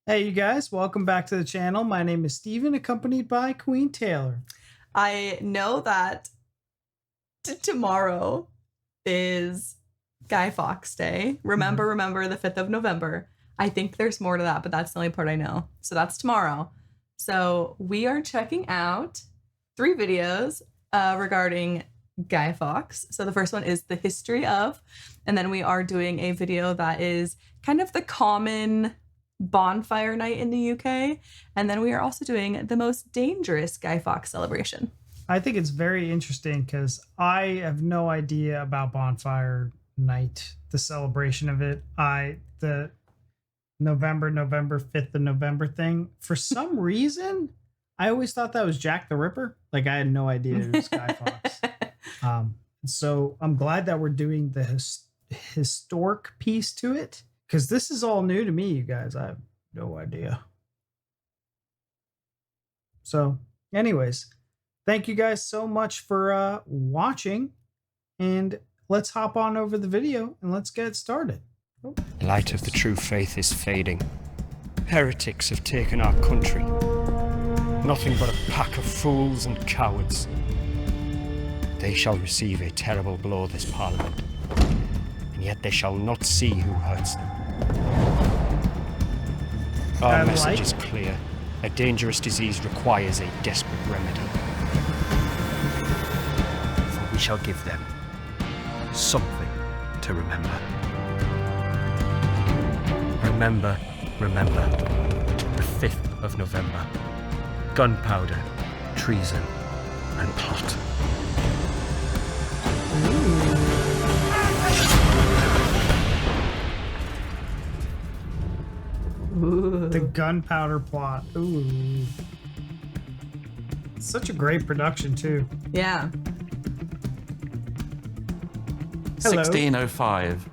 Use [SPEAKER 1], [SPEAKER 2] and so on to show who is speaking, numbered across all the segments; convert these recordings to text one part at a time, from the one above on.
[SPEAKER 1] Hey, you guys, welcome back to the channel. My name is Steven, accompanied by Queen Taylor.
[SPEAKER 2] I know that tomorrow is Guy Fawkes Day. Remember the 5th of November. I think there's more to that, but that's the only part I know. So that's tomorrow. So we are checking out 3 videos regarding Guy Fawkes. So the first one is the history of, and then we are doing a video that is kind of the common bonfire night in the UK. And then we are also doing the most dangerous Guy Fawkes celebration.
[SPEAKER 1] I think it's very interesting because I have no idea about bonfire night, the celebration of it. The November 5th of November thing. For some reason, I always thought that was Jack the Ripper. Like I had no idea it was Guy Fawkes. So I'm glad that we're doing the historic piece to it. Because this is all new to me, you guys. I have no idea. So, anyways, thank you guys so much for watching. And let's hop on over the video and let's get started.
[SPEAKER 3] The light of the true faith is fading. Heretics have taken our country. Nothing but a pack of fools and cowards. They shall receive a terrible blow this Parliament. And yet they shall not see who hurts them. Our message is clear. A dangerous disease requires a desperate remedy. For we shall give them something to remember. Remember, the 5th of November. Gunpowder, treason, and plot.
[SPEAKER 2] Ooh.
[SPEAKER 1] The gunpowder plot. Ooh. Such a great production, too.
[SPEAKER 2] Yeah.
[SPEAKER 1] Hello.
[SPEAKER 4] 1605,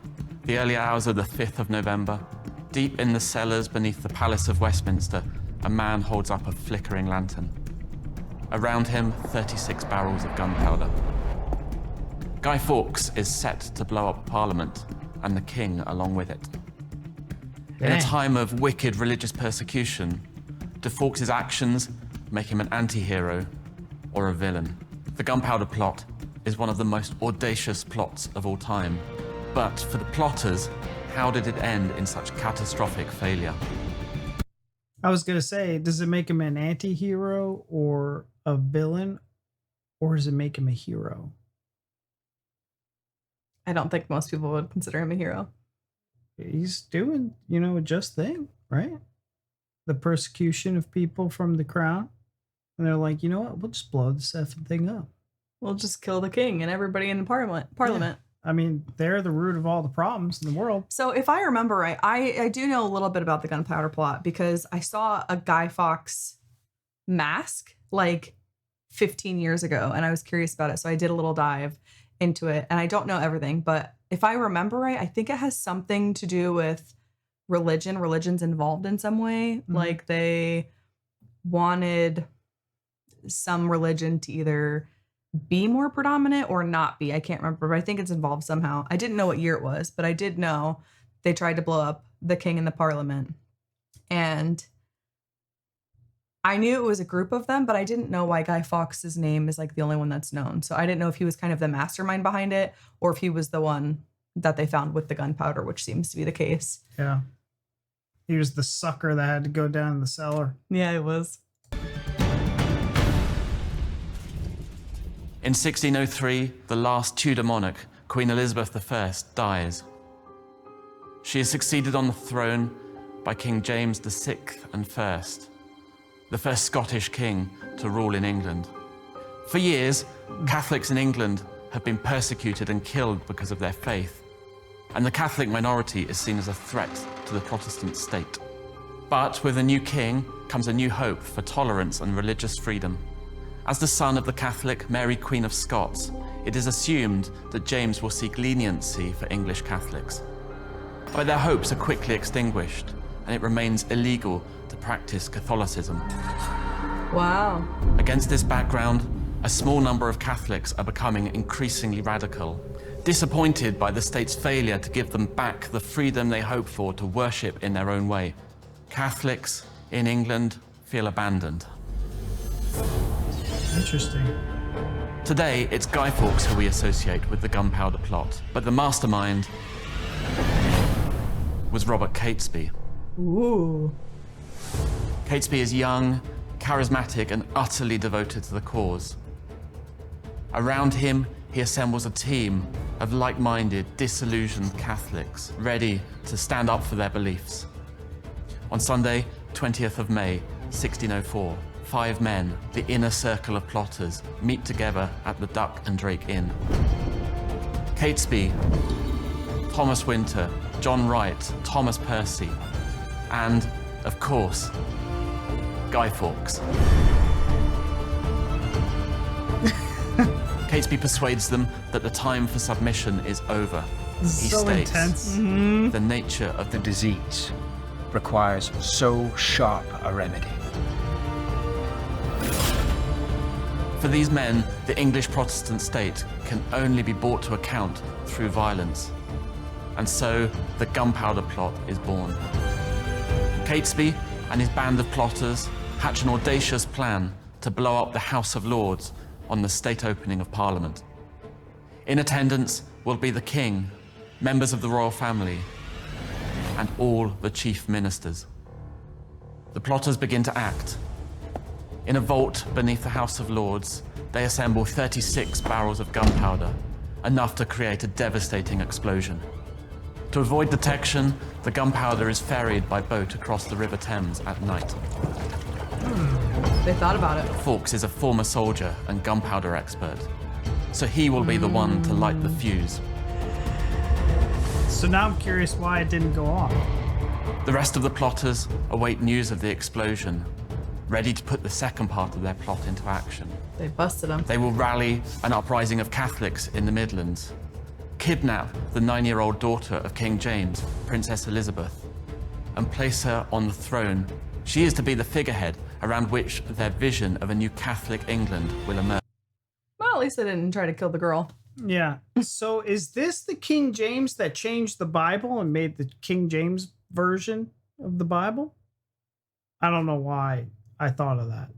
[SPEAKER 4] the early hours of the 5th of November. Deep in the cellars beneath the Palace of Westminster, a man holds up a flickering lantern. Around him, 36 barrels of gunpowder. Guy Fawkes is set to blow up Parliament, and the King along with it. In a time of wicked religious persecution, do Fawkes' actions make him an anti-hero or a villain? The gunpowder plot is one of the most audacious plots of all time. But for the plotters, how did it end in such catastrophic failure?
[SPEAKER 1] I was going to say, does it make him an anti-hero or a villain? Or does it make him a hero?
[SPEAKER 2] I don't think most people would consider him a hero.
[SPEAKER 1] He's doing, a just thing, right? The persecution of people from the crown. And they're like, you know what? We'll just blow this effing thing up.
[SPEAKER 2] We'll just kill the king and everybody in the parliament.
[SPEAKER 1] Yeah. I mean, they're the root of all the problems in the world.
[SPEAKER 2] So if I remember right, I do know a little bit about the gunpowder plot because I saw a Guy Fawkes mask like 15 years ago and I was curious about it. So I did a little dive into it and I don't know everything, but if I remember right, I think it has something to do with religion. Religion's involved in some way.
[SPEAKER 1] Mm-hmm.
[SPEAKER 2] Like they wanted some religion to either be more predominant or not be. I can't remember, but I think it's involved somehow. I didn't know what year it was, but I did know they tried to blow up the king and the parliament. And I knew it was a group of them, but I didn't know why Guy Fawkes' name is like the only one that's known. So I didn't know if he was kind of the mastermind behind it or if he was the one that they found with the gunpowder, which seems to be the case.
[SPEAKER 1] Yeah. He was the sucker that had to go down in the cellar.
[SPEAKER 2] Yeah, it was.
[SPEAKER 4] In 1603, the last Tudor monarch, Queen Elizabeth I, dies. She is succeeded on the throne by King James VI and I, the first Scottish king to rule in England. For years, Catholics in England have been persecuted and killed because of their faith, and the Catholic minority is seen as a threat to the Protestant state. But with a new king comes a new hope for tolerance and religious freedom. As the son of the Catholic Mary, Queen of Scots, it is assumed that James will seek leniency for English Catholics. But their hopes are quickly extinguished, and it remains illegal to practice Catholicism.
[SPEAKER 2] Wow.
[SPEAKER 4] Against this background, a small number of Catholics are becoming increasingly radical, disappointed by the state's failure to give them back the freedom they hope for to worship in their own way. Catholics in England feel abandoned.
[SPEAKER 1] Interesting.
[SPEAKER 4] Today, it's Guy Fawkes who we associate with the gunpowder plot, but the mastermind was Robert Catesby.
[SPEAKER 2] Ooh.
[SPEAKER 4] Catesby is young, charismatic, and utterly devoted to the cause. Around him, he assembles a team of like-minded, disillusioned Catholics, ready to stand up for their beliefs. On Sunday, 20th of May, 1604, 5 men, the inner circle of plotters, meet together at the Duck and Drake Inn. Catesby, Thomas Winter, John Wright, Thomas Percy, and, of course, Guy Fawkes. Catesby persuades them that the time for submission is over. He
[SPEAKER 1] So
[SPEAKER 4] states,
[SPEAKER 1] intense.
[SPEAKER 4] the nature of the
[SPEAKER 5] Disease requires so sharp a remedy.
[SPEAKER 4] For these men, the English Protestant state can only be brought to account through violence. And so, the gunpowder plot is born. Catesby and his band of plotters hatch an audacious plan to blow up the House of Lords on the state opening of Parliament. In attendance will be the King, members of the royal family, and all the chief ministers. The plotters begin to act. In a vault beneath the House of Lords, they assemble 36 barrels of gunpowder, enough to create a devastating explosion. To avoid detection, the gunpowder is ferried by boat across the River Thames at night.
[SPEAKER 2] They thought about it.
[SPEAKER 4] Fawkes is a former soldier and gunpowder expert, so he will be the one to light the fuse.
[SPEAKER 1] So now I'm curious why it didn't go off.
[SPEAKER 4] The rest of the plotters await news of the explosion, ready to put the second part of their plot into action.
[SPEAKER 2] They busted him.
[SPEAKER 4] They will rally an uprising of Catholics in the Midlands, kidnap the 9-year-old daughter of King James, Princess Elizabeth, and place her on the throne. She is to be the figurehead around which their vision of a new Catholic England will emerge.
[SPEAKER 2] Well, at least they didn't try to kill the girl.
[SPEAKER 1] Yeah. So is this the King James that changed the Bible and made the King James version of the Bible? I don't know why I thought of that.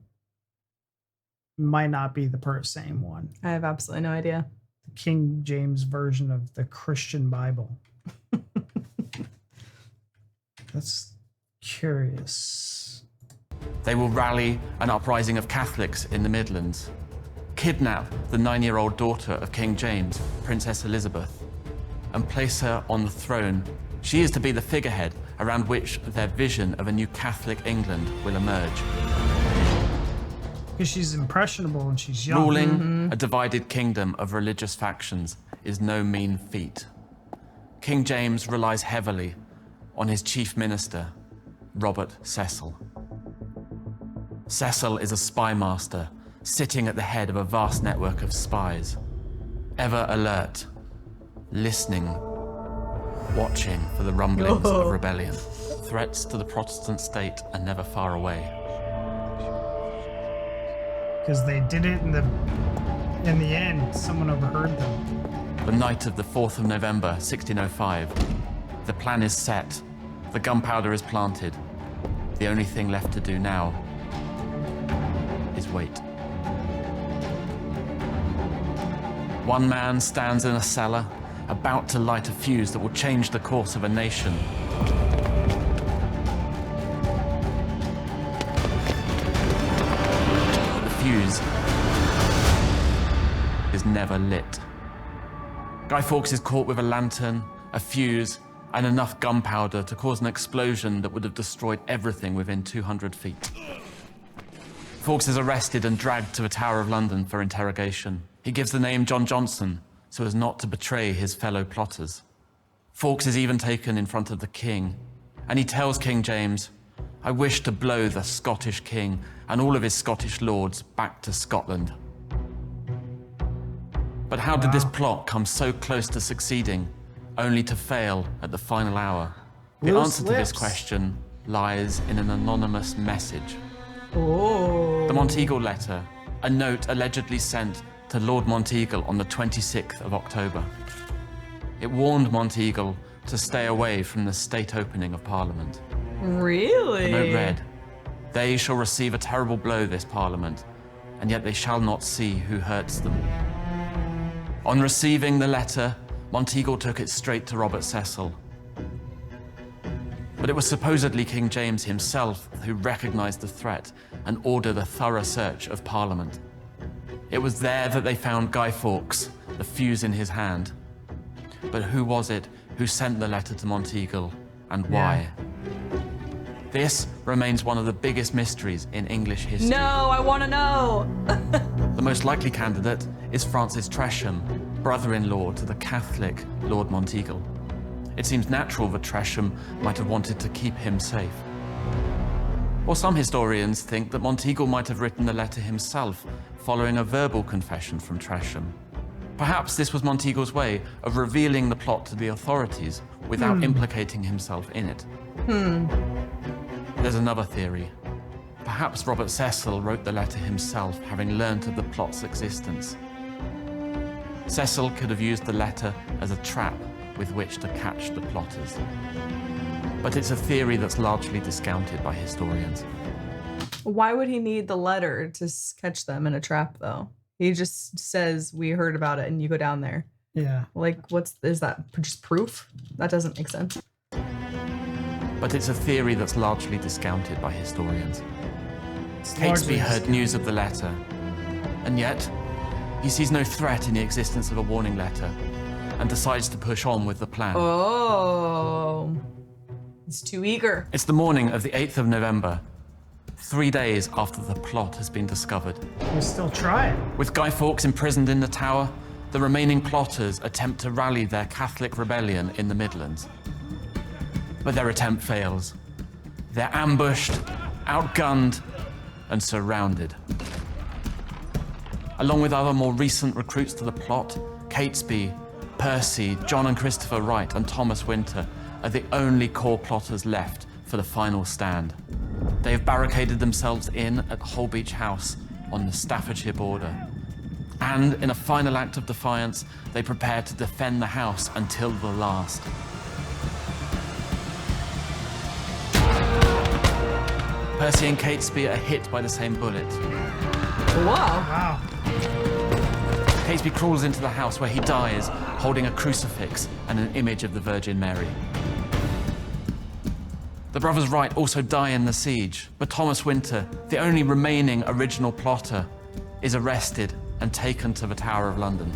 [SPEAKER 1] Might not be the same one.
[SPEAKER 2] I have absolutely no idea.
[SPEAKER 1] The King James version of the Christian Bible. That's curious.
[SPEAKER 4] They will rally an uprising of Catholics in the Midlands, kidnap the 9-year-old daughter of King James, Princess Elizabeth, and place her on the throne. She is to be the figurehead around which their vision of a new Catholic England will emerge.
[SPEAKER 1] Because she's impressionable and she's young.
[SPEAKER 4] Ruling a divided kingdom of religious factions is no mean feat. King James relies heavily on his chief minister, Robert Cecil. Cecil is a spy master sitting at the head of a vast network of spies, ever alert, listening, watching for the rumblings of rebellion. Threats to the Protestant state are never far away.
[SPEAKER 1] Because they did it in the end. Someone overheard them.
[SPEAKER 4] The night of the 4th of November, 1605, the plan is set, the gunpowder is planted. The only thing left to do now is wait. One man stands in a cellar, about to light a fuse that will change the course of a nation. The fuse is never lit. Guy Fawkes is caught with a lantern, a fuse, and enough gunpowder to cause an explosion that would have destroyed everything within 200 feet. Fawkes is arrested and dragged to the Tower of London for interrogation. He gives the name John Johnson so as not to betray his fellow plotters. Fawkes is even taken in front of the king, and he tells King James, "I wish to blow the Scottish king and all of his Scottish lords back to Scotland." But how did this plot come so close to succeeding, only to fail at the final hour? The
[SPEAKER 1] Loose
[SPEAKER 4] answer to this
[SPEAKER 1] lips.
[SPEAKER 4] question lies in an anonymous message.
[SPEAKER 2] Oh.
[SPEAKER 4] The Monteagle letter, a note allegedly sent to Lord Monteagle on the 26th of October. It warned Monteagle to stay away from the state opening of Parliament.
[SPEAKER 2] Really?
[SPEAKER 4] The note read, "They shall receive a terrible blow this Parliament, and yet they shall not see who hurts them." On receiving the letter, Monteagle took it straight to Robert Cecil. But it was supposedly King James himself who recognised the threat and ordered a thorough search of Parliament. It was there that they found Guy Fawkes, the fuse in his hand. But who was it who sent the letter to Monteagle, and why? This remains one of the biggest mysteries in English history.
[SPEAKER 2] No, I want to know.
[SPEAKER 4] The most likely candidate is Francis Tresham, brother-in-law to the Catholic Lord Monteagle. It seems natural that Tresham might have wanted to keep him safe. Or some historians think that Monteagle might have written the letter himself, following a verbal confession from Tresham. Perhaps this was Monteagle's way of revealing the plot to the authorities without implicating himself in it. There's another theory. Perhaps Robert Cecil wrote the letter himself, having learnt of the plot's existence. Cecil could have used the letter as a trap with which to catch the plotters. But it's a theory that's largely discounted by historians.
[SPEAKER 2] Why would he need the letter to catch them in a trap, though? He just says, "We heard about it," and you go down there.
[SPEAKER 1] Yeah.
[SPEAKER 2] Like, is that just proof? That doesn't make sense.
[SPEAKER 4] But it's a theory that's largely discounted by historians.
[SPEAKER 1] It's
[SPEAKER 4] Catesby
[SPEAKER 1] largely
[SPEAKER 4] heard news of the letter, and yet he sees no threat in the existence of a warning letter and decides to push on with the plan.
[SPEAKER 2] Oh. He's too eager.
[SPEAKER 4] It's the morning of the 8th of November, 3 days after the plot has been discovered.
[SPEAKER 1] We'll still try it.
[SPEAKER 4] With Guy Fawkes imprisoned in the Tower, the remaining plotters attempt to rally their Catholic rebellion in the Midlands. But their attempt fails. They're ambushed, outgunned, and surrounded. Along with other more recent recruits to the plot, Catesby, Percy, John and Christopher Wright, and Thomas Winter are the only core plotters left for the final stand. They have barricaded themselves in at Holbeach House on the Staffordshire border. And in a final act of defiance, they prepare to defend the house until the last. Percy and Catesby are hit by the same bullet.
[SPEAKER 2] Whoa.
[SPEAKER 1] Wow.
[SPEAKER 4] Catesby crawls into the house where he dies, holding a crucifix and an image of the Virgin Mary. The brothers Wright also die in the siege, but Thomas Winter, the only remaining original plotter, is arrested and taken to the Tower of London.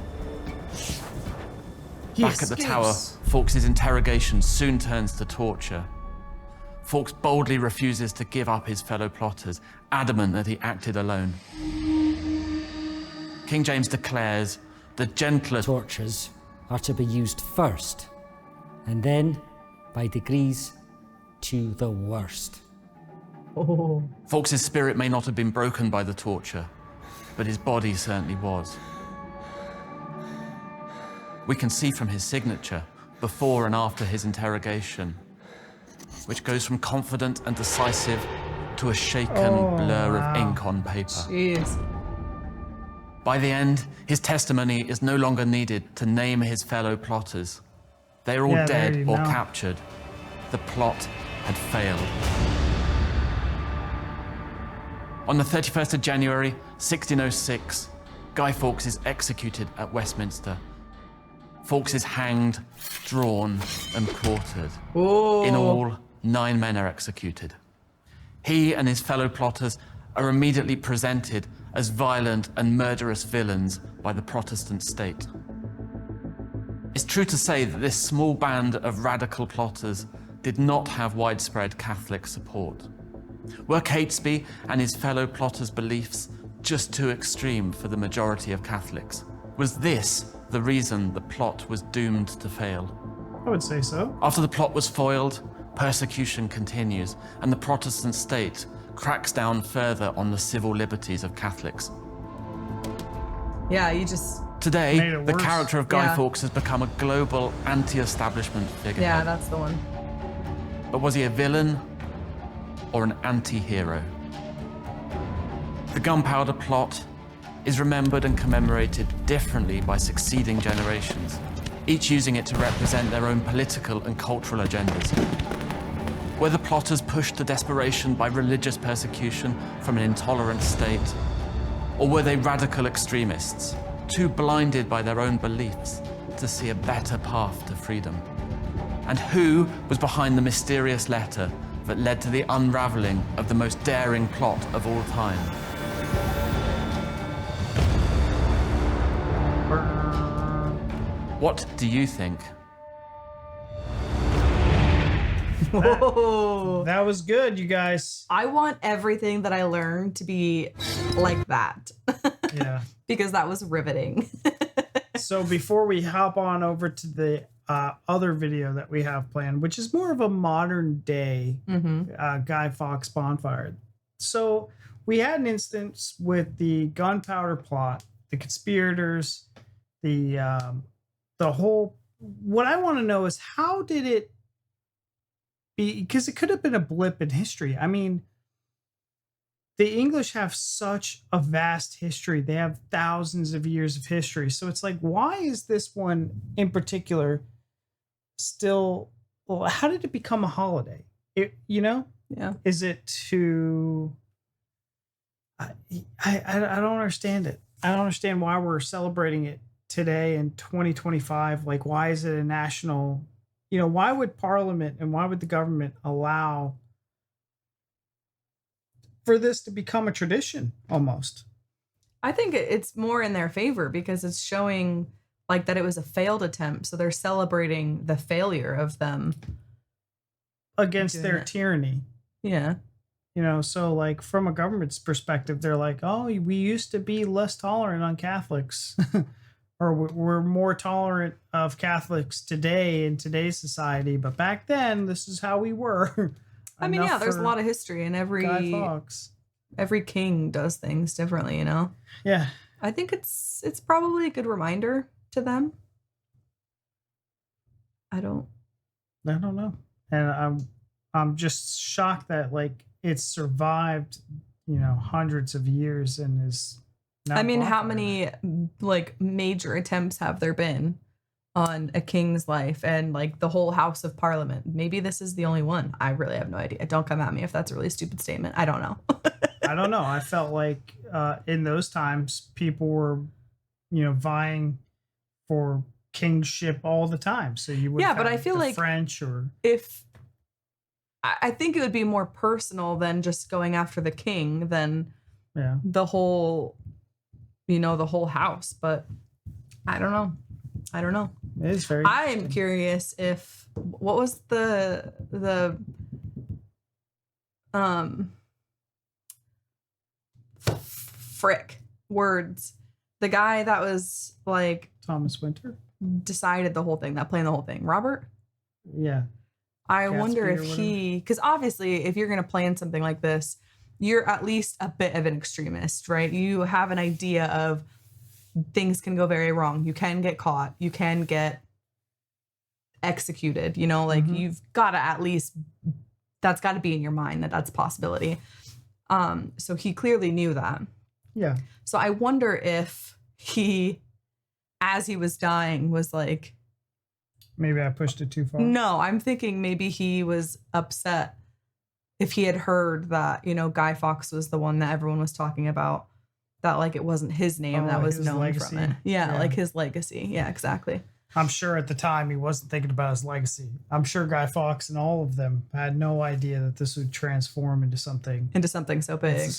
[SPEAKER 4] Back at the Tower, Fawkes' interrogation soon turns to torture. Fawkes boldly refuses to give up his fellow plotters, adamant that he acted alone. King James declares the gentler
[SPEAKER 6] tortures are to be used first, and then, by degrees, to the worst.
[SPEAKER 2] Oh.
[SPEAKER 4] Fawkes' spirit may not have been broken by the torture, but his body certainly was. We can see from his signature, before and after his interrogation, which goes from confident and decisive to a shaken blur of ink on paper.
[SPEAKER 2] Jeez.
[SPEAKER 4] By the end, his testimony is no longer needed to name his fellow plotters. They are all dead or captured. The plot had failed. On the 31st of January, 1606, Guy Fawkes is executed at Westminster. Fawkes is hanged, drawn, and quartered.
[SPEAKER 2] Oh.
[SPEAKER 4] In all, 9 men are executed. He and his fellow plotters are immediately presented as violent and murderous villains by the Protestant state. It's true to say that this small band of radical plotters did not have widespread Catholic support. Were Catesby and his fellow plotters' beliefs just too extreme for the majority of Catholics? Was this the reason the plot was doomed to fail?
[SPEAKER 1] I would say so.
[SPEAKER 4] After the plot was foiled, persecution continues, and the Protestant state cracks down further on the civil liberties of Catholics.
[SPEAKER 2] Yeah, you just...
[SPEAKER 4] Today, the
[SPEAKER 1] worse.
[SPEAKER 4] character of Guy
[SPEAKER 2] Yeah.
[SPEAKER 4] Fawkes has become a global anti-establishment figurehead.
[SPEAKER 2] Yeah, that's the one.
[SPEAKER 4] But was he a villain or an anti-hero? The gunpowder plot is remembered and commemorated differently by succeeding generations, each using it to represent their own political and cultural agendas. Were the plotters pushed to desperation by religious persecution from an intolerant state? Or were they radical extremists, too blinded by their own beliefs to see a better path to freedom? And who was behind the mysterious letter that led to the unraveling of the most daring plot of all time? What do you think?
[SPEAKER 2] Whoa.
[SPEAKER 1] That was good, you guys.
[SPEAKER 2] I want everything that I learned to be like that.
[SPEAKER 1] Yeah.
[SPEAKER 2] Because that was riveting.
[SPEAKER 1] So before we hop on over to the other video that we have planned, which is more of a modern day Guy Fawkes bonfire. So we had an instance with the gunpowder plot, the conspirators, the whole. What I want to know is, how did it be? Because it could have been a blip in history. I mean, the English have such a vast history. They have thousands of years of history. So it's like, why is this one in particular still? Well, how did it become a holiday?
[SPEAKER 2] Yeah.
[SPEAKER 1] Is it to? I don't understand it. I don't understand why we're celebrating it today in 2025. Like, why is it a national? Why would Parliament and why would the government allow for this to become a tradition almost?
[SPEAKER 2] I think it's more in their favor because it's showing like that it was a failed attempt. So they're celebrating the failure of them
[SPEAKER 1] Against their tyranny.
[SPEAKER 2] Yeah.
[SPEAKER 1] So like from a government's perspective, they're like, oh, we used to be less tolerant on Catholics. Or we're more tolerant of Catholics today in today's society. But back then, this is how we were.
[SPEAKER 2] I mean, yeah, there's a lot of history, and
[SPEAKER 1] Guy Fawkes.
[SPEAKER 2] every king does things differently,
[SPEAKER 1] Yeah.
[SPEAKER 2] I think it's probably a good reminder to them. I don't
[SPEAKER 1] know. And I'm just shocked that like it's survived, hundreds of years and is now
[SPEAKER 2] I mean, how
[SPEAKER 1] bonfire.
[SPEAKER 2] many like major attempts have there been on a king's life and like the whole House of Parliament? Maybe this is the only one. I really have no idea. Don't come at me if that's a really stupid statement. I don't know.
[SPEAKER 1] I don't know. I felt like in those times people were, vying for kingship all the time. So you would
[SPEAKER 2] Yeah, but I feel
[SPEAKER 1] the
[SPEAKER 2] like
[SPEAKER 1] French or
[SPEAKER 2] if I think it would be more personal than just going after the king than the whole the whole house. But I don't know.
[SPEAKER 1] it is very
[SPEAKER 2] I'm
[SPEAKER 1] interesting.
[SPEAKER 2] curious if what was the frick words, the guy that was like
[SPEAKER 1] Thomas Winter.
[SPEAKER 2] decided the whole thing, that planned the whole thing, Robert.
[SPEAKER 1] Yeah.
[SPEAKER 2] I
[SPEAKER 1] Gatsby
[SPEAKER 2] wonder
[SPEAKER 1] or
[SPEAKER 2] if because obviously if you're going to plan something like this, you're at least a bit of an extremist, right? You have an idea of things can go very wrong. You can get caught. You can get executed, you've got to at least, that's got to be in your mind that that's a possibility. So he clearly knew that.
[SPEAKER 1] Yeah.
[SPEAKER 2] So I wonder if he, as he was dying, was like,
[SPEAKER 1] Maybe I pushed it too far.
[SPEAKER 2] no, I'm thinking maybe he was upset if he had heard that, Guy Fawkes was the one that everyone was talking about, that like it wasn't his name that was
[SPEAKER 1] his
[SPEAKER 2] known
[SPEAKER 1] legacy.
[SPEAKER 2] from it. Yeah,
[SPEAKER 1] Yeah.
[SPEAKER 2] like his legacy. Yeah, exactly.
[SPEAKER 1] I'm sure at the time he wasn't thinking about his legacy. I'm sure Guy Fawkes and all of them had no idea that this would transform into something.
[SPEAKER 2] So big.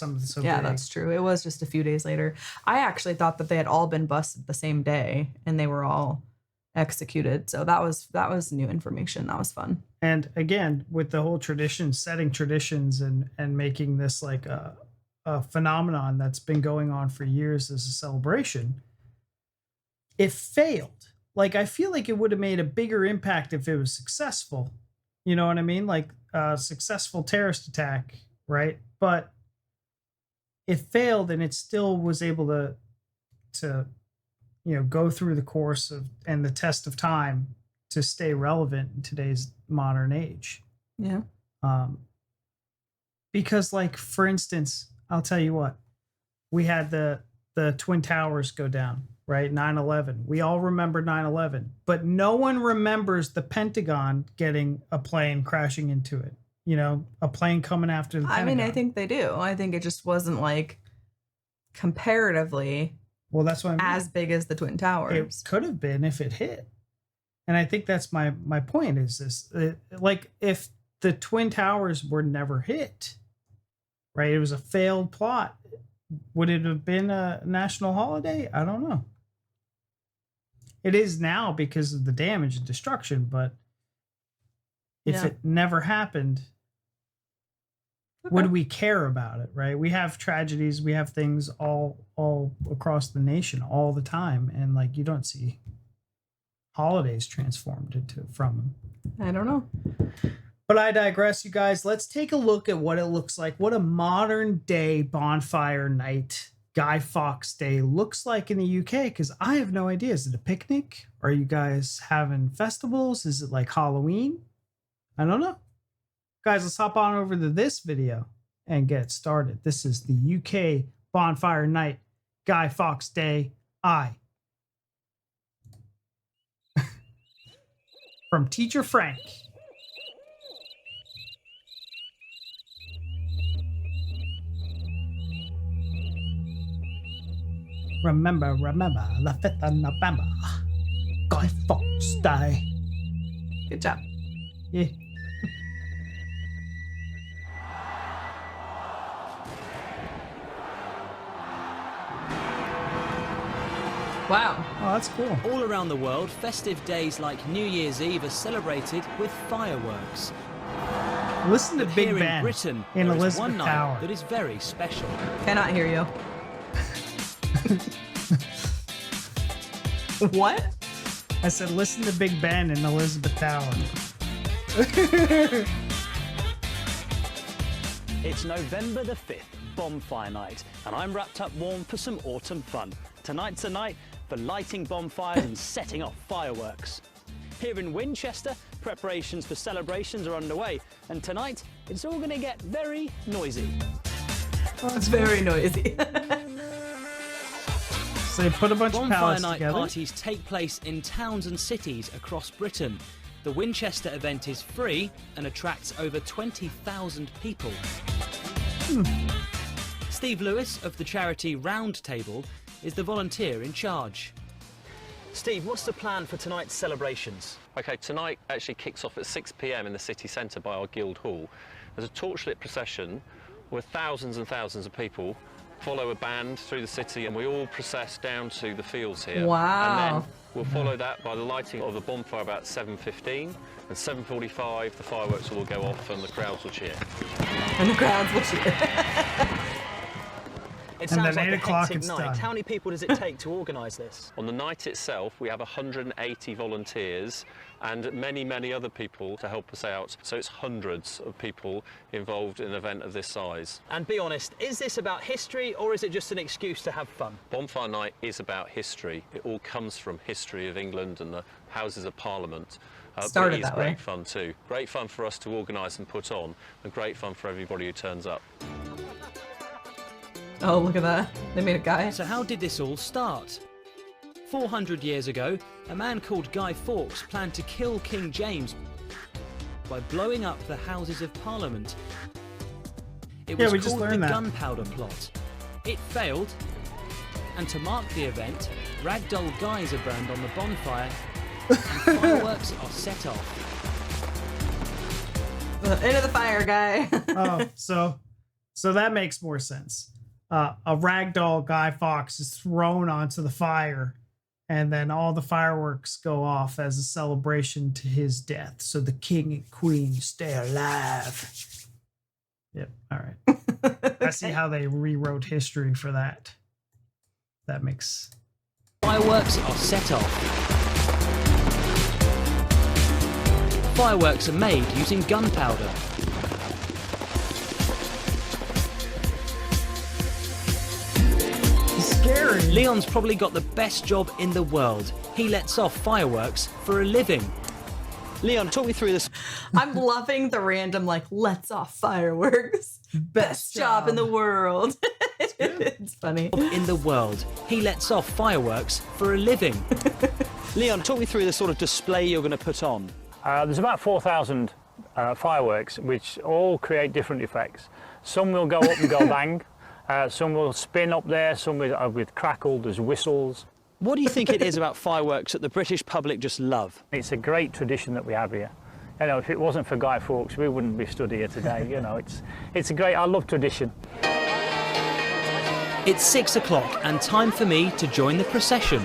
[SPEAKER 2] Yeah,
[SPEAKER 1] Big.
[SPEAKER 2] that's true. It was just a few days later. I actually thought that they had all been busted the same day and they were all executed. So that was new information. That was fun.
[SPEAKER 1] And again, with the whole tradition, setting traditions and making this like a phenomenon that's been going on for years as a celebration, it failed. Like, I feel like it would have made a bigger impact if it was successful. You know what I mean? Like a successful terrorist attack, right? But it failed and it still was able to go through the course of and the test of time to stay relevant in today's modern age.
[SPEAKER 2] Yeah.
[SPEAKER 1] Because like, for instance, I'll tell you what, we had the Twin Towers go down, right? 9/11. We all remember 9/11, but no one remembers the Pentagon getting a plane crashing into it. you know, a plane coming after the
[SPEAKER 2] I mean, I
[SPEAKER 1] Pentagon.
[SPEAKER 2] think they do. I think it just wasn't like comparatively
[SPEAKER 1] Well, that's what I mean.
[SPEAKER 2] as big as the Twin Towers.
[SPEAKER 1] It could have been if it hit. And I think that's my point is this. Like, if the Twin Towers were never hit, right? It was a failed plot. Would it have been a national holiday? I don't know. It is now because of the damage and destruction, but if it never happened, would we care about it, right? We have tragedies, we have things all across the nation all the time, and like you don't see holidays transformed from them.
[SPEAKER 2] I don't know.
[SPEAKER 1] But I digress, you guys. Let's take a look at what it looks like, what a modern day bonfire night, Guy Fawkes Day looks like in the UK, because I have no idea. Is it a picnic? Are you guys having festivals? Is it like Halloween? I don't know. Guys, let's hop on over to this video and get started. This is the UK bonfire night, Guy Fawkes Day. From Teacher Frank. Remember, the 5th of November. Guy Fawkes Day.
[SPEAKER 2] Good job.
[SPEAKER 1] Yeah.
[SPEAKER 2] Wow.
[SPEAKER 1] Oh, that's cool.
[SPEAKER 7] All around the world, festive days like New Year's Eve are celebrated with fireworks.
[SPEAKER 1] Listen to
[SPEAKER 7] But
[SPEAKER 1] Big
[SPEAKER 7] here
[SPEAKER 1] Ben
[SPEAKER 7] in Britain,
[SPEAKER 1] in
[SPEAKER 7] there is
[SPEAKER 1] Elizabeth
[SPEAKER 7] one night
[SPEAKER 1] Tower.
[SPEAKER 7] that is very special.
[SPEAKER 2] Cannot hear you. What?
[SPEAKER 1] I said, listen to Big Ben in Elizabeth Tower.
[SPEAKER 8] It's November the 5th, bonfire night, and I'm wrapped up warm for some autumn fun. Tonight's a night for lighting bonfires and setting off fireworks. Here in Winchester, preparations for celebrations are underway, and tonight it's all going to get very noisy.
[SPEAKER 2] Oh, it's very noisy.
[SPEAKER 1] So they put a bunch of
[SPEAKER 7] Bonfire
[SPEAKER 1] pallets
[SPEAKER 7] night
[SPEAKER 1] together.
[SPEAKER 7] parties take place in towns and cities across Britain. The Winchester event is free and attracts over 20,000 people. Steve Lewis of the charity Round Table is the volunteer in charge.
[SPEAKER 8] Steve, what's the plan for tonight's celebrations?
[SPEAKER 9] Okay, tonight actually kicks off at 6 p.m. in the city centre by our guild hall. There's a torchlit procession where thousands and thousands of people follow a band through the city, and we all process down to the fields here.
[SPEAKER 2] Wow.
[SPEAKER 9] And then we'll follow that by the lighting of the bonfire about 7:15, and 7:45 the fireworks will all go off and the crowds will cheer.
[SPEAKER 2] And the crowds will cheer.
[SPEAKER 8] It
[SPEAKER 1] And
[SPEAKER 8] sounds
[SPEAKER 1] then
[SPEAKER 8] like
[SPEAKER 1] 8
[SPEAKER 8] a
[SPEAKER 1] o'clock
[SPEAKER 8] hectic
[SPEAKER 1] it's
[SPEAKER 8] night.
[SPEAKER 1] done.
[SPEAKER 8] How many people does it take to organise this?
[SPEAKER 9] On the night itself, we have 180 volunteers and many, many other people to help us out. So it's hundreds of people involved in an event of this size.
[SPEAKER 8] And be honest, is this about history or is it just an excuse to have fun?
[SPEAKER 9] Bonfire night is about history. It all comes from history of England and the Houses of Parliament. But
[SPEAKER 2] Started
[SPEAKER 9] it is
[SPEAKER 2] that way.
[SPEAKER 9] great fun too. Great fun for us to organise and put on, and great fun for everybody who turns up.
[SPEAKER 2] Oh, look at that. They made a guy.
[SPEAKER 7] So how did this all start? 400 years ago, a man called Guy Fawkes planned to kill King James by blowing up the Houses of Parliament. It
[SPEAKER 1] Yeah,
[SPEAKER 7] was
[SPEAKER 1] we just
[SPEAKER 7] called the
[SPEAKER 1] learned that.
[SPEAKER 7] gunpowder plot. It failed, and to mark the event, ragdoll guys are burned on the bonfire and fireworks are set off.
[SPEAKER 2] Into the fire, guy.
[SPEAKER 1] Oh, so that makes more sense. A ragdoll Guy Fawkes is thrown onto the fire, and then all the fireworks go off as a celebration to his death, so the king and queen stay alive. Yep. All right. I see how they rewrote history for that. That makes.
[SPEAKER 7] Fireworks are set off. Fireworks are made using gunpowder.
[SPEAKER 1] Scary.
[SPEAKER 7] Leon's probably got the best job in the world. He lets off fireworks for a living.
[SPEAKER 8] Leon, talk me through this.
[SPEAKER 2] I'm loving the random, like, let's off fireworks. Best job in the world. It's funny.
[SPEAKER 7] In the world, he lets off fireworks for a living.
[SPEAKER 8] Leon, talk me through the sort of display you're going to put on.
[SPEAKER 10] There's about 4,000 fireworks, which all create different effects. Some will go up and go bang. Some will spin up there. Some with crackle. There's whistles.
[SPEAKER 8] What do you think it is about fireworks that the British public just love?
[SPEAKER 10] It's a great tradition that we have here. You know, if it wasn't for Guy Fawkes, we wouldn't be stood here today. You know, it's a great. I love tradition.
[SPEAKER 7] It's 6 o'clock and time for me to join the procession.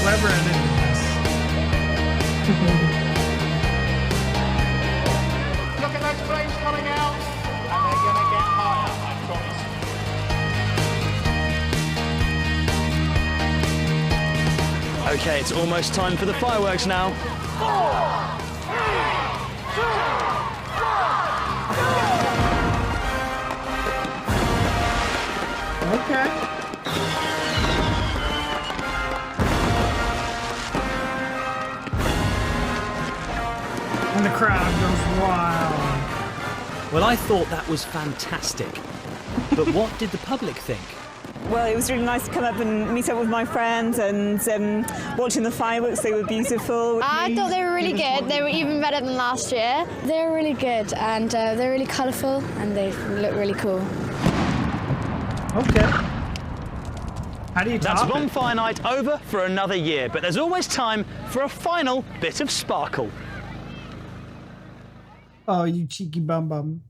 [SPEAKER 1] Clever and
[SPEAKER 11] Look at those flames coming out, and they're going to get higher, I promise.
[SPEAKER 8] Okay, it's almost time for the fireworks now.
[SPEAKER 11] 4, 3, 2, 1.
[SPEAKER 1] Okay. And the crowd goes wild.
[SPEAKER 7] Well, I thought that was fantastic. But what did the public think?
[SPEAKER 12] Well, it was really nice to come up and meet up with my friends and watching the fireworks. They were beautiful.
[SPEAKER 13] I thought they were really good. They were even better than last year. They were really good, and they're really colourful, and they look really cool.
[SPEAKER 1] Okay. How do you
[SPEAKER 8] That's
[SPEAKER 1] top it?
[SPEAKER 8] Bonfire Night over for another year, but there's always time for a final bit of sparkle.
[SPEAKER 1] Oh, you cheeky bum bum.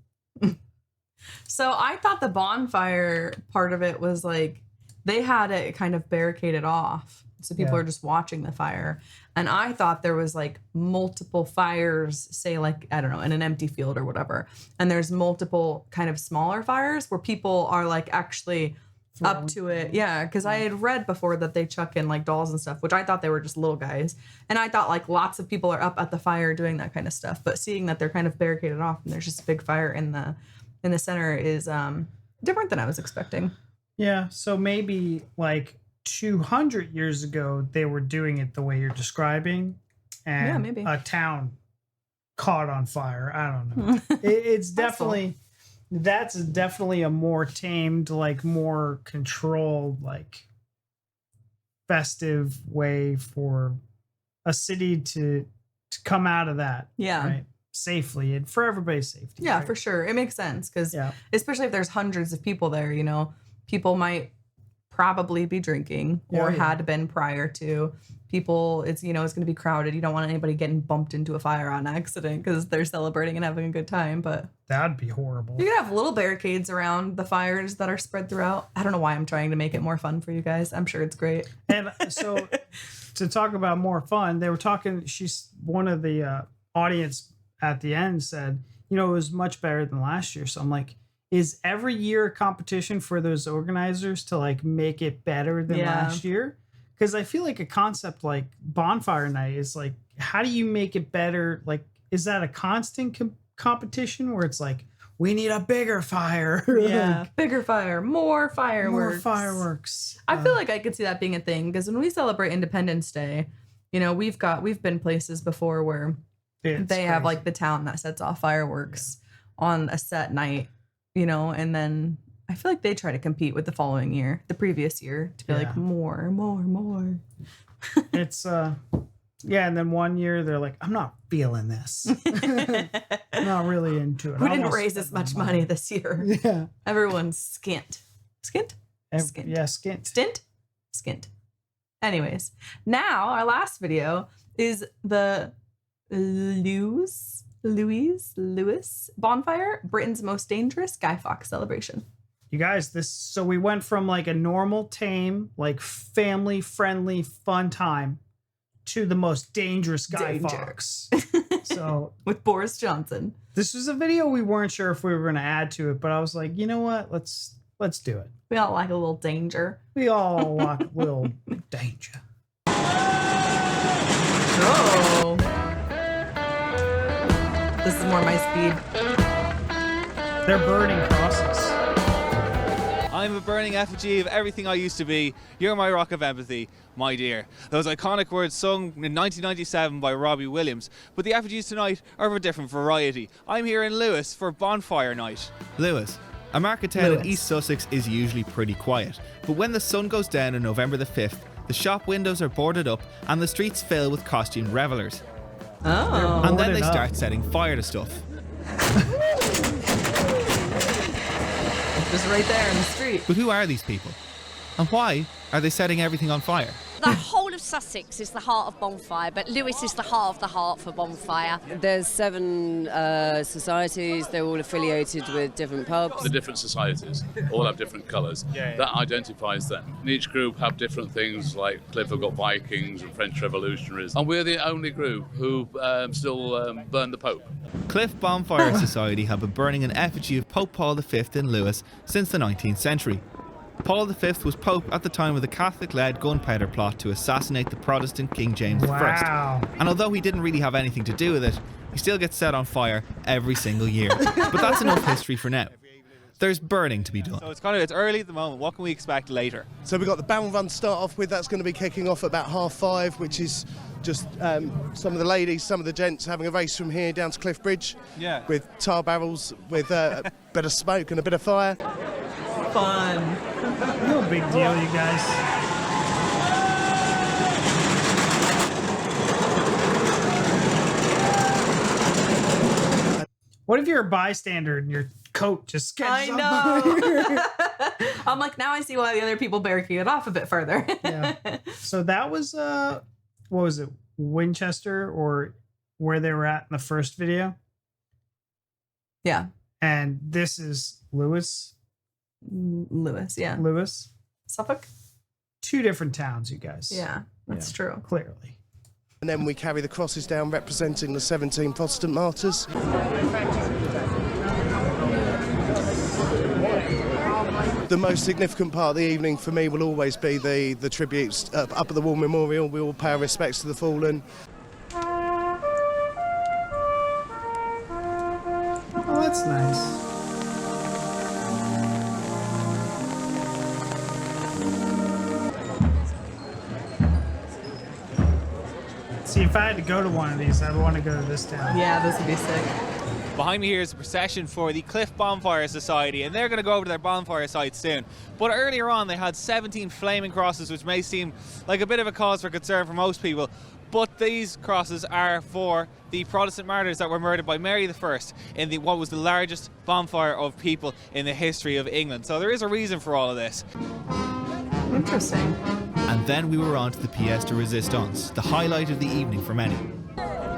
[SPEAKER 2] So I thought the bonfire part of it was like they had it kind of barricaded off. So people are just watching the fire. And I thought there was like multiple fires, say like, I don't know, in an empty field or whatever. And there's multiple kind of smaller fires where people are like actually up to it. Yeah, because I had read before that they chuck in like dolls and stuff, which I thought they were just little guys. And I thought like lots of people are up at the fire doing that kind of stuff. But seeing that they're kind of barricaded off and there's just a big fire in the center is different than I was expecting.
[SPEAKER 1] Yeah, so maybe like 200 years ago they were doing it the way you're describing, and
[SPEAKER 2] maybe
[SPEAKER 1] a town caught on fire. I don't know. It's definitely that's definitely a more tamed, like more controlled, like festive way for a city to come out of that.
[SPEAKER 2] Yeah.
[SPEAKER 1] Right? Safely and for everybody's safety.
[SPEAKER 2] Yeah,
[SPEAKER 1] right?
[SPEAKER 2] for sure. It makes sense because especially if there's hundreds of people there, you know, people might probably be drinking or had been prior to. People, it's, you know, it's going to be crowded. You don't want anybody getting bumped into a fire on accident because they're celebrating and having a good time. But
[SPEAKER 1] that'd be horrible.
[SPEAKER 2] You could have little barricades around the fires that are spread throughout. I don't know why I'm trying to make it more fun for you guys. I'm sure it's great.
[SPEAKER 1] And so to talk about more fun, they were talking, one of the audience at the end said, you know, it was much better than last year. So I'm like, is every year a competition for those organizers to like make it better than last year? Because I feel like a concept like bonfire night is like, how do you make it better? Like, is that a constant competition where it's like, we need a bigger fire?
[SPEAKER 2] Yeah, bigger fire, more fireworks.
[SPEAKER 1] More fireworks.
[SPEAKER 2] I feel like I could see that being a thing because when we celebrate Independence Day, you know, we've been places before where they have like the town that sets off fireworks on a set night, you know, and then I feel like they try to compete with the previous year to be like more.
[SPEAKER 1] It's and then one year they're like, I'm not feeling this. I'm not really into it.
[SPEAKER 2] We didn't raise as much money this year.
[SPEAKER 1] Yeah.
[SPEAKER 2] Everyone's skint. Skint? Skint.
[SPEAKER 1] Yeah, skint.
[SPEAKER 2] Stint? Skint. Anyways, now our last video is the Lewis bonfire, Britain's most dangerous Guy Fawkes celebration.
[SPEAKER 1] You guys, so we went from like a normal, tame, like family friendly, fun time to the most dangerous Guy Fawkes. So
[SPEAKER 2] with Boris Johnson.
[SPEAKER 1] This was a video we weren't sure if we were going to add to it, but I was like, you know what? Let's do it.
[SPEAKER 2] We all like a little danger.
[SPEAKER 1] We all like a little danger.
[SPEAKER 2] Oh. This is more my speed.
[SPEAKER 1] They're burning crosses.
[SPEAKER 14] I'm a burning effigy of everything I used to be. You're my rock of empathy, my dear. Those iconic words sung in 1997 by Robbie Williams. But the effigies tonight are of a different variety. I'm here in Lewis for Bonfire Night.
[SPEAKER 15] Lewis. A market town in East Sussex is usually pretty quiet. But when the sun goes down on November the 5th, the shop windows are boarded up and the streets fill with costumed revellers.
[SPEAKER 2] Oh.
[SPEAKER 15] And then they start setting fire to stuff.
[SPEAKER 2] Just right there in the street.
[SPEAKER 15] But who are these people? And why are they setting everything on fire?
[SPEAKER 16] The whole of Sussex is the heart of bonfire, but Lewes is the heart of the heart for bonfire.
[SPEAKER 17] There's 7 societies. They're all affiliated with different pubs.
[SPEAKER 18] The different societies all have different colours. That identifies them. And each group have different things, like Cliff have got Vikings and French revolutionaries. And we're the only group who still burn the Pope.
[SPEAKER 15] Cliff Bonfire Society have been burning an effigy of Pope Paul V in Lewes since the 19th century. Paul V was Pope at the time of the Catholic-led gunpowder plot to assassinate the Protestant King James I. And although he didn't really have anything to do with it, he still gets set on fire every single year. But that's enough history for now. There's burning to be done.
[SPEAKER 14] So it's early at the moment. What can we expect later?
[SPEAKER 19] So we've got the barrel run to start off with. That's going to be kicking off at about 5:30, which is just some of the ladies, some of the gents having a race from here down to Cliff Bridge.
[SPEAKER 14] Yeah.
[SPEAKER 19] With tar barrels, with a bit of smoke and a bit of fire.
[SPEAKER 2] Fun.
[SPEAKER 1] No big deal, you guys. What if you're a bystander and your coat just catches on
[SPEAKER 2] know. I'm like, now I see why the other people barricaded off a bit further.
[SPEAKER 1] Yeah. So that was what was it, Winchester, or where they were at in the first video?
[SPEAKER 2] Yeah.
[SPEAKER 1] And this is Lewes.
[SPEAKER 2] Lewes, yeah.
[SPEAKER 1] Lewes.
[SPEAKER 2] Suffolk.
[SPEAKER 1] 2 different towns, you guys.
[SPEAKER 2] Yeah, that's true.
[SPEAKER 1] Clearly.
[SPEAKER 19] And then we carry the crosses down representing the 17 Protestant martyrs. The most significant part of the evening for me will always be the tributes up at the War Memorial. We all pay our respects to the fallen.
[SPEAKER 1] Oh, that's nice. See, if I had to go to one of these, I'd want to go to this town.
[SPEAKER 2] Yeah, this would be sick.
[SPEAKER 14] Behind me here is a procession for the Cliff Bonfire Society, and they're going to go over to their bonfire site soon. But earlier on, they had 17 flaming crosses, which may seem like a bit of a cause for concern for most people. But these crosses are for the Protestant martyrs that were murdered by Mary I in what was the largest bonfire of people in the history of England. So there is a reason for all of this.
[SPEAKER 2] Interesting.
[SPEAKER 15] And then we were on to the pièce de résistance, the highlight of the evening for many.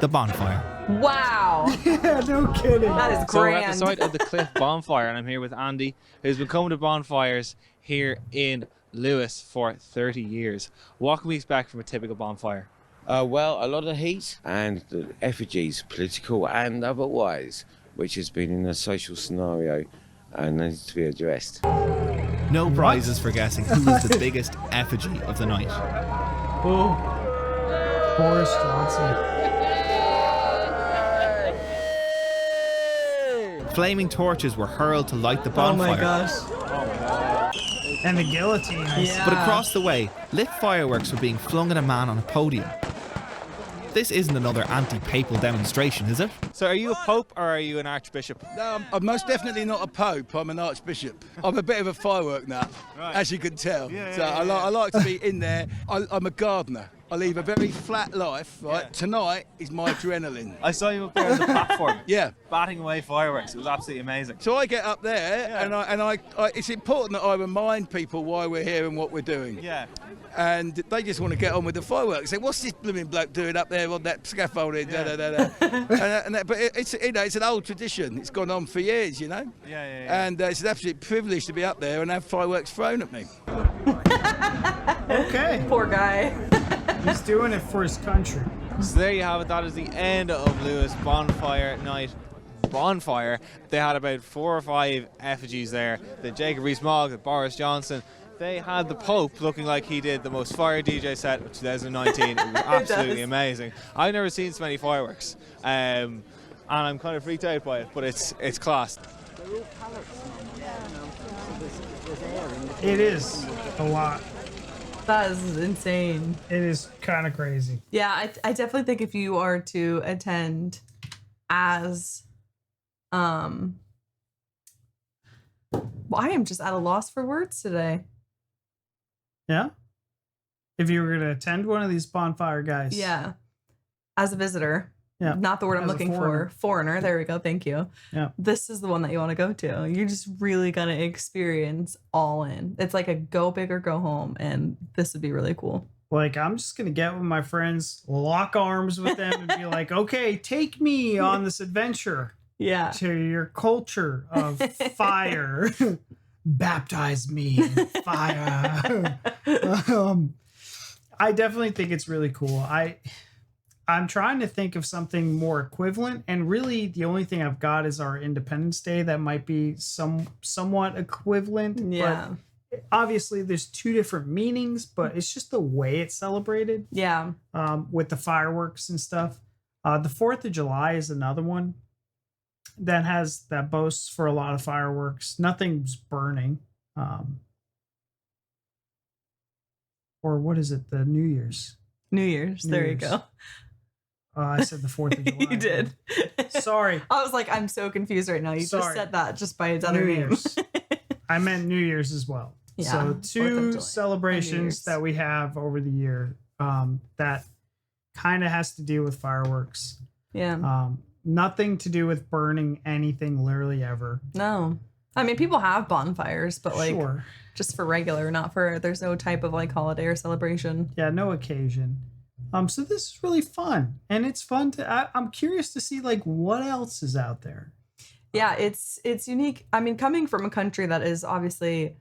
[SPEAKER 15] The bonfire.
[SPEAKER 2] Wow.
[SPEAKER 1] Yeah, no kidding.
[SPEAKER 2] That is
[SPEAKER 14] So we're
[SPEAKER 2] grand.
[SPEAKER 14] at the site of the Cliff Bonfire, and I'm here with Andy, who's been coming to bonfires here in Lewes for 30 years. What can we expect from a typical bonfire?
[SPEAKER 20] Well, a lot of heat and the effigies, political and otherwise, which has been in a social scenario and needs to be addressed.
[SPEAKER 15] No prizes for guessing who is the biggest effigy of the night.
[SPEAKER 1] Oh, Boris Johnson.
[SPEAKER 15] Flaming torches were hurled to light the bonfire.
[SPEAKER 1] Oh my gosh. And the guillotine.
[SPEAKER 2] Yeah.
[SPEAKER 15] But across the way, lit fireworks were being flung at a man on a podium. This isn't another anti-papal demonstration, is it?
[SPEAKER 14] So are you a pope or are you an archbishop?
[SPEAKER 21] No, I'm most definitely not a pope. I'm an archbishop. I'm a bit of a firework nut, as you can tell. I like to be in there. I'm a gardener. I leave a very flat life, right? Yeah. Tonight is my adrenaline.
[SPEAKER 14] I saw you up there on the platform.
[SPEAKER 21] Yeah.
[SPEAKER 14] Batting away fireworks. It was absolutely amazing.
[SPEAKER 21] So I get up there and I it's important that I remind people why we're here and what we're doing.
[SPEAKER 14] Yeah.
[SPEAKER 21] And they just want to get on with the fireworks. Say, what's this blooming bloke doing up there on that scaffolding?
[SPEAKER 14] Yeah.
[SPEAKER 21] But it's it's an old tradition. It's gone on for years, you know.
[SPEAKER 14] Yeah.
[SPEAKER 21] And it's an absolute privilege to be up there and have fireworks thrown at me.
[SPEAKER 1] Okay.
[SPEAKER 2] Poor guy.
[SPEAKER 1] He's doing it for his country.
[SPEAKER 14] So there you have it. That is the end of Lewes Bonfire Night. Bonfire. They had about 4 or 5 effigies there. The Jacob Rees-Mogg, the Boris Johnson. They had the Pope looking like he did the most fire DJ set of 2019. It was absolutely amazing. I've never seen so many fireworks, and I'm kind of freaked out by it. But it's class.
[SPEAKER 1] It is a lot.
[SPEAKER 2] That is insane.
[SPEAKER 1] It is kind of crazy.
[SPEAKER 2] Yeah, I definitely think if you are to attend as, well, I am just at a loss for words today.
[SPEAKER 1] Yeah? If you were going to attend one of these bonfire guys.
[SPEAKER 2] Yeah. As a visitor.
[SPEAKER 1] Yeah.
[SPEAKER 2] Not the word I'm
[SPEAKER 1] As a
[SPEAKER 2] looking
[SPEAKER 1] foreigner.
[SPEAKER 2] for. Foreigner. There we go. Thank you.
[SPEAKER 1] Yeah.
[SPEAKER 2] This is the one that you want to go to. You're just really going to experience all in. It's like a go big or go home. And this would be really cool.
[SPEAKER 1] Like, I'm just going to get with my friends, lock arms with them, and be like, okay, take me on this adventure.
[SPEAKER 2] Yeah.
[SPEAKER 1] To your culture of fire. Baptize me in fire. I definitely think it's really cool. I'm trying to think of something more equivalent, and really the only thing I've got is our Independence Day that might be somewhat equivalent.
[SPEAKER 2] Yeah.
[SPEAKER 1] But obviously there's two different meanings, but it's just the way it's celebrated.
[SPEAKER 2] Yeah.
[SPEAKER 1] With the fireworks and stuff. The 4th of July is another one that boasts for a lot of fireworks. Nothing's burning. Or what is it? The New Year's.
[SPEAKER 2] New Year's. There you go.
[SPEAKER 1] I said the 4th of July.
[SPEAKER 2] You did.
[SPEAKER 1] Sorry.
[SPEAKER 2] I was like, I'm so confused right now. You just said that just by its other
[SPEAKER 1] New
[SPEAKER 2] name.
[SPEAKER 1] Year's. I meant New Year's as well.
[SPEAKER 2] Yeah,
[SPEAKER 1] So
[SPEAKER 2] 4th of
[SPEAKER 1] two
[SPEAKER 2] July
[SPEAKER 1] celebrations that we have over the year that kind of has to do with fireworks.
[SPEAKER 2] Yeah.
[SPEAKER 1] Nothing to do with burning anything literally ever.
[SPEAKER 2] No. I mean, people have bonfires, but like
[SPEAKER 1] Sure.
[SPEAKER 2] just for regular, not for, there's no type of like holiday or celebration.
[SPEAKER 1] Yeah, no occasion. So this is really fun, and it's fun I'm curious to see like what else is out there.
[SPEAKER 2] Yeah, it's unique. I mean, coming from a country that is obviously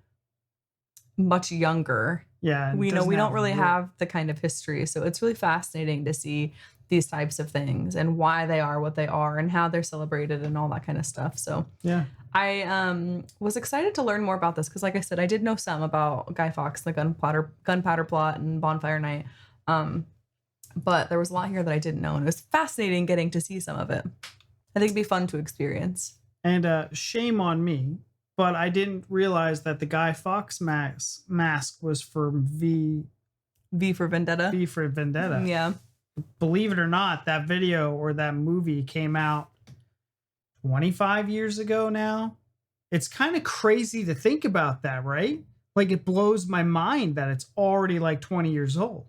[SPEAKER 2] much younger.
[SPEAKER 1] Yeah.
[SPEAKER 2] We don't really have the kind of history. So it's really fascinating to see these types of things and why they are what they are and how they're celebrated and all that kind of stuff. So
[SPEAKER 1] yeah,
[SPEAKER 2] I was excited to learn more about this because, like I said, I did know some about Guy Fawkes, the gunpowder plot, and Bonfire Night. But there was a lot here that I didn't know, and it was fascinating getting to see some of it. I think it'd be fun to experience.
[SPEAKER 1] And shame on me, but I didn't realize that the Guy Fawkes mask was from V
[SPEAKER 2] for Vendetta.
[SPEAKER 1] V for Vendetta.
[SPEAKER 2] Yeah.
[SPEAKER 1] Believe it or not, that video or that movie came out 25 years ago now. It's kind of crazy to think about that, right? Like, it blows my mind that it's already like 20 years old.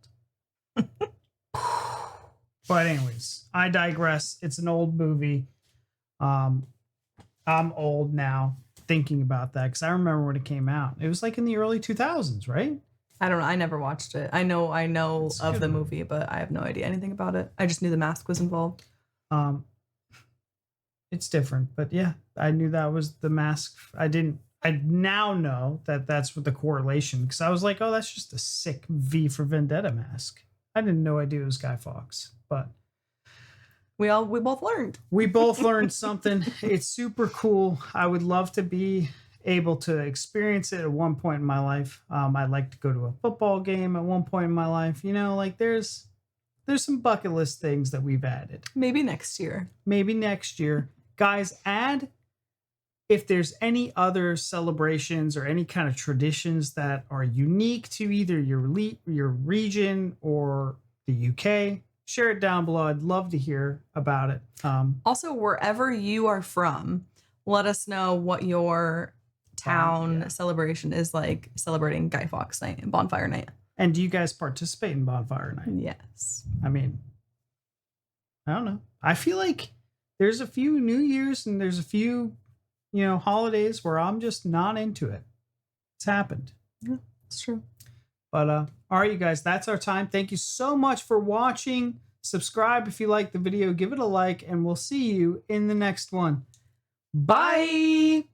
[SPEAKER 1] But anyways, I digress. It's an old movie. I'm old now thinking about that because I remember when it came out. It was like in the early 2000s, right?
[SPEAKER 2] I don't know. I never watched it. I know of the movie, but I have no idea anything about it. I just knew the mask was involved.
[SPEAKER 1] It's different, but yeah, I knew that was the mask. I now know that that's what the correlation, because I was like, oh, that's just a sick V for Vendetta mask. I didn't know it was Guy Fawkes, but
[SPEAKER 2] we both learned.
[SPEAKER 1] We both learned something. It's super cool. I would love to be able to experience it at one point in my life. I'd like to go to a football game at one point in my life. You know, like there's some bucket list things that we've added.
[SPEAKER 2] Maybe next year.
[SPEAKER 1] Guys, add if there's any other celebrations or any kind of traditions that are unique to either your region or the UK. Share it down below. I'd love to hear about it.
[SPEAKER 2] Also, wherever you are from, let us know what your town celebration is like, celebrating Guy Fawkes Night and Bonfire Night.
[SPEAKER 1] And do you guys participate in Bonfire Night?
[SPEAKER 2] Yes.
[SPEAKER 1] I mean, I don't know. I feel like there's a few New Year's and there's a few, holidays where I'm just not into it. It's happened.
[SPEAKER 2] Yeah, it's true.
[SPEAKER 1] But all right, you guys, that's our time. Thank you so much for watching. Subscribe if you like the video, give it a like, and we'll see you in the next one. Bye.